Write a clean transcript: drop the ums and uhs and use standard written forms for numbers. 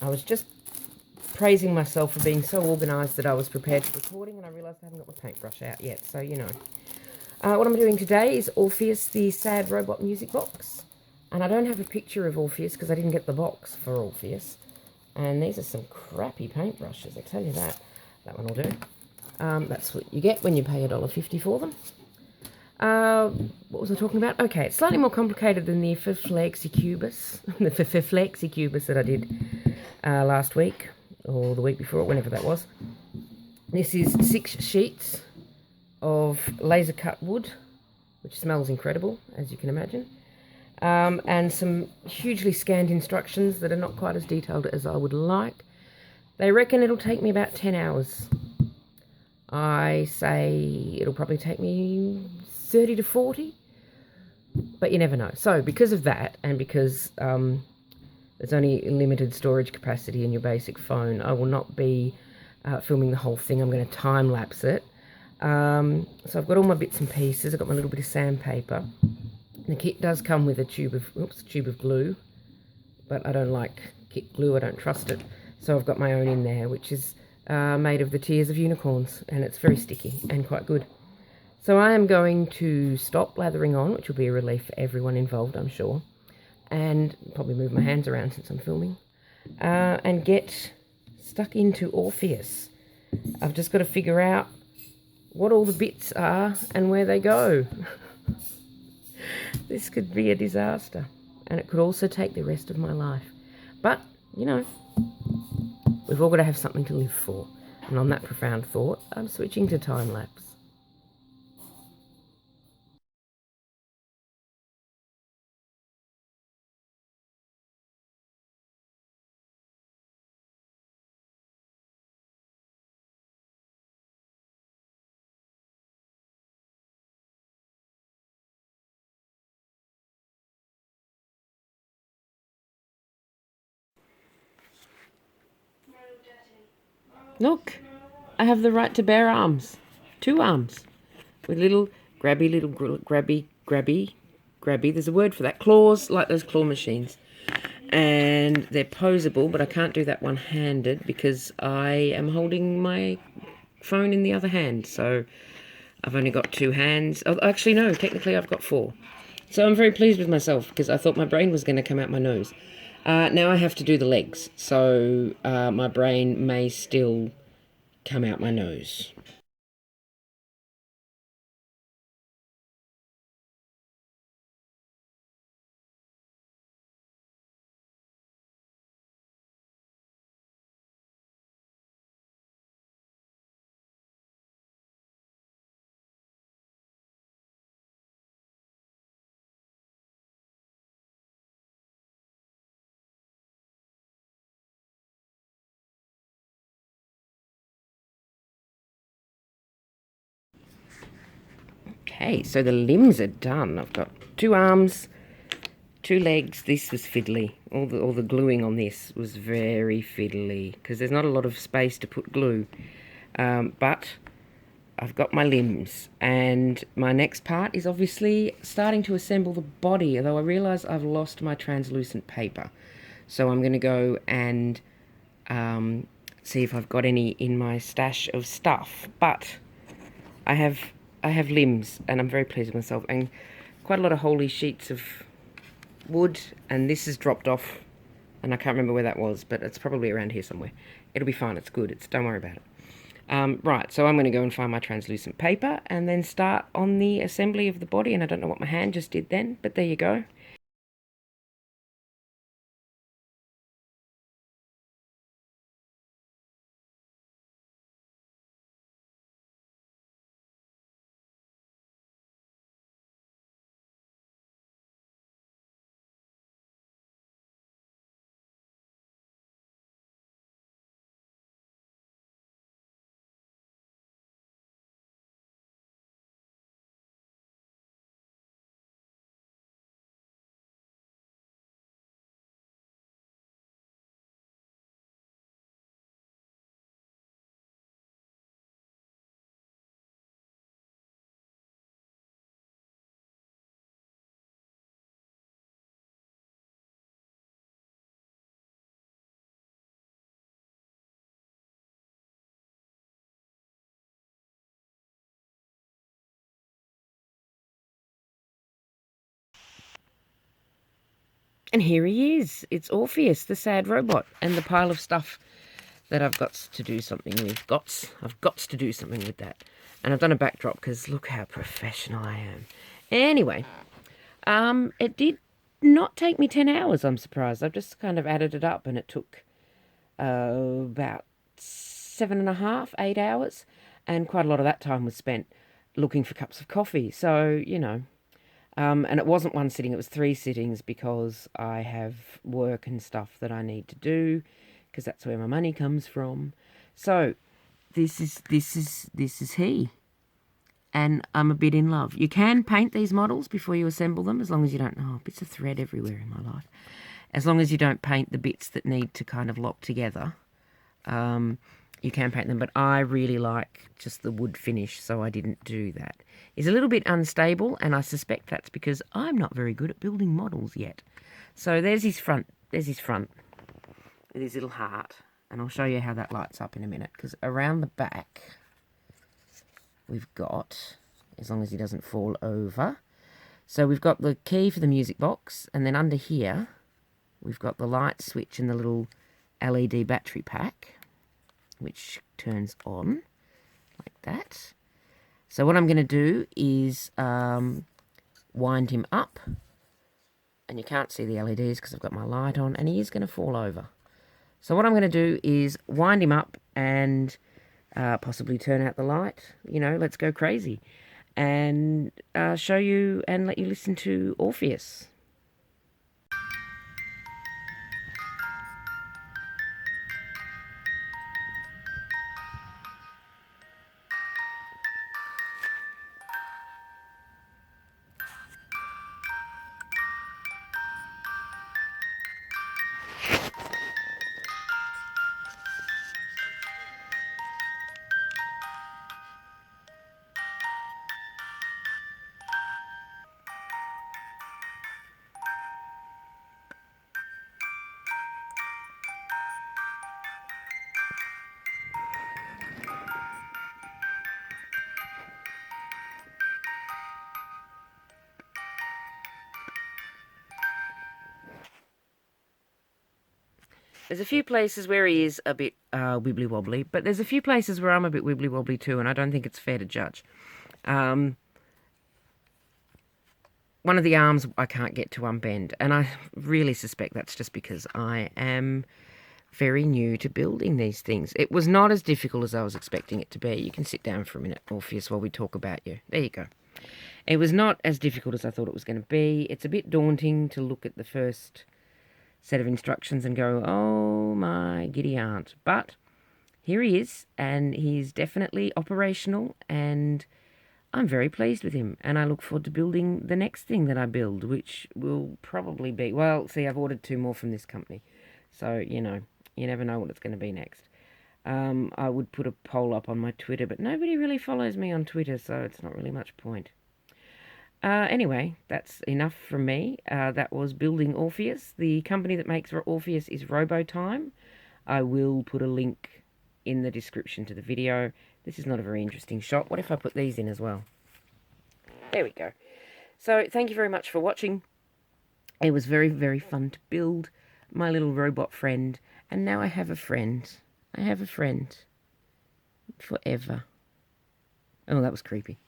I was just praising myself for being so organised that I was prepared for recording, and I realised I haven't got my paintbrush out yet, so you know. What I'm doing today is Orpheus, the sad robot music box. And I don't have a picture of Orpheus because I didn't get the box for Orpheus. And these are some crappy paintbrushes, I tell you that. That one will do. That's what you get when you pay $1.50 for them. What was I talking about? Okay, it's slightly more complicated than the Flexicubus, the Flexicubus that I did last week, or the week before, whenever that was. This is 6 sheets of laser cut wood, which smells incredible, as you can imagine, and some hugely scanned instructions that are not quite as detailed as I would like. They reckon it'll take me about 10 hours. I say it'll probably take me 30 to 40, but you never know. So because of that, and because there's only limited storage capacity in your basic phone, I will not be filming the whole thing. I'm going to time lapse it. So I've got all my bits and pieces. I've got my little bit of sandpaper. The kit does come with a tube of glue, but I don't like kit glue. I don't trust it. So I've got my own in there, which is made of the tears of unicorns, and it's very sticky and quite good. So I am going to stop lathering on, which will be a relief for everyone involved, I'm sure, and probably move my hands around since I'm filming, and get stuck into Orpheus. I've just got to figure out what all the bits are and where they go. This could be a disaster, and it could also take the rest of my life. But, you know, we've all got to have something to live for. And on that profound thought, I'm switching to time-lapse. Look, I have the right to bear arms. 2 arms. With little grabby. There's a word for that. Claws, like those claw machines. And they're posable, but I can't do that one-handed because I am holding my phone in the other hand. So I've only got 2 hands. Oh, actually, no, technically I've got 4. So I'm very pleased with myself because I thought my brain was going to come out my nose. Now I have to do the legs, so my brain may still come out my nose. Okay, so the limbs are done. I've got 2 arms, 2 legs. This was fiddly. All the gluing on this was very fiddly because there's not a lot of space to put glue. But I've got my limbs, and my next part is obviously starting to assemble the body, although I realise I've lost my translucent paper. So I'm going to go and see if I've got any in my stash of stuff. But I have limbs, and I'm very pleased with myself, and quite a lot of holy sheets of wood, and this is dropped off, and I can't remember where that was, but it's probably around here somewhere. It'll be fine. It's good. Don't worry about it. Right, so I'm going to go and find my translucent paper and then start on the assembly of the body, and I don't know what my hand just did then, but there you go. And here he is. It's Orpheus, the sad robot, and the pile of stuff that I've got to do something with. I've got to do something with that. And I've done a backdrop because look how professional I am. Anyway, it did not take me 10 hours, I'm surprised. I've just kind of added it up and it took about 7.5, 8 hours. And quite a lot of that time was spent looking for cups of coffee. So, you know, and it wasn't one sitting, it was 3 sittings because I have work and stuff that I need to do because that's where my money comes from. So this is he. And I'm a bit in love. You can paint these models before you assemble them, as long as you don't... Oh, bits of thread everywhere in my life. As long as you don't paint the bits that need to kind of lock together, you can paint them. But I really like just the wood finish, so I didn't do that. It's a little bit unstable, and I suspect that's because I'm not very good at building models yet. So there's his front. There's his front with his little heart. And I'll show you how that lights up in a minute, because around the back... we've got, as long as he doesn't fall over, so we've got the key for the music box, and then under here we've got the light switch and the little LED battery pack, which turns on like that. So what I'm going to do is wind him up, and you can't see the LEDs because I've got my light on, and he is going to fall over. So what I'm going to do is wind him up and possibly turn out the light, you know, let's go crazy, and show you and let you listen to Orpheus. There's a few places where he is a bit wibbly-wobbly, but there's a few places where I'm a bit wibbly-wobbly too, and I don't think it's fair to judge. One of the arms I can't get to unbend, and I really suspect that's just because I am very new to building these things. It was not as difficult as I was expecting it to be. You can sit down for a minute, Orpheus, while we talk about you. There you go. It was not as difficult as I thought it was going to be. It's a bit daunting to look at the first set of instructions and go, oh my giddy aunt. But here he is, and he's definitely operational, and I'm very pleased with him, and I look forward to building the next thing that I build, which will probably be, well, see, I've ordered 2 more from this company, so, you know, you never know what it's going to be next. I would put a poll up on my Twitter, but nobody really follows me on Twitter, so it's not really much point. Anyway, that's enough from me. That was building Orpheus. The company that makes Orpheus is Robotime. I will put a link in the description to the video. This is not a very interesting shot. What if I put these in as well? There we go. So thank you very much for watching. It was very, very fun to build my little robot friend. And now I have a friend. I have a friend. Forever. Oh, that was creepy.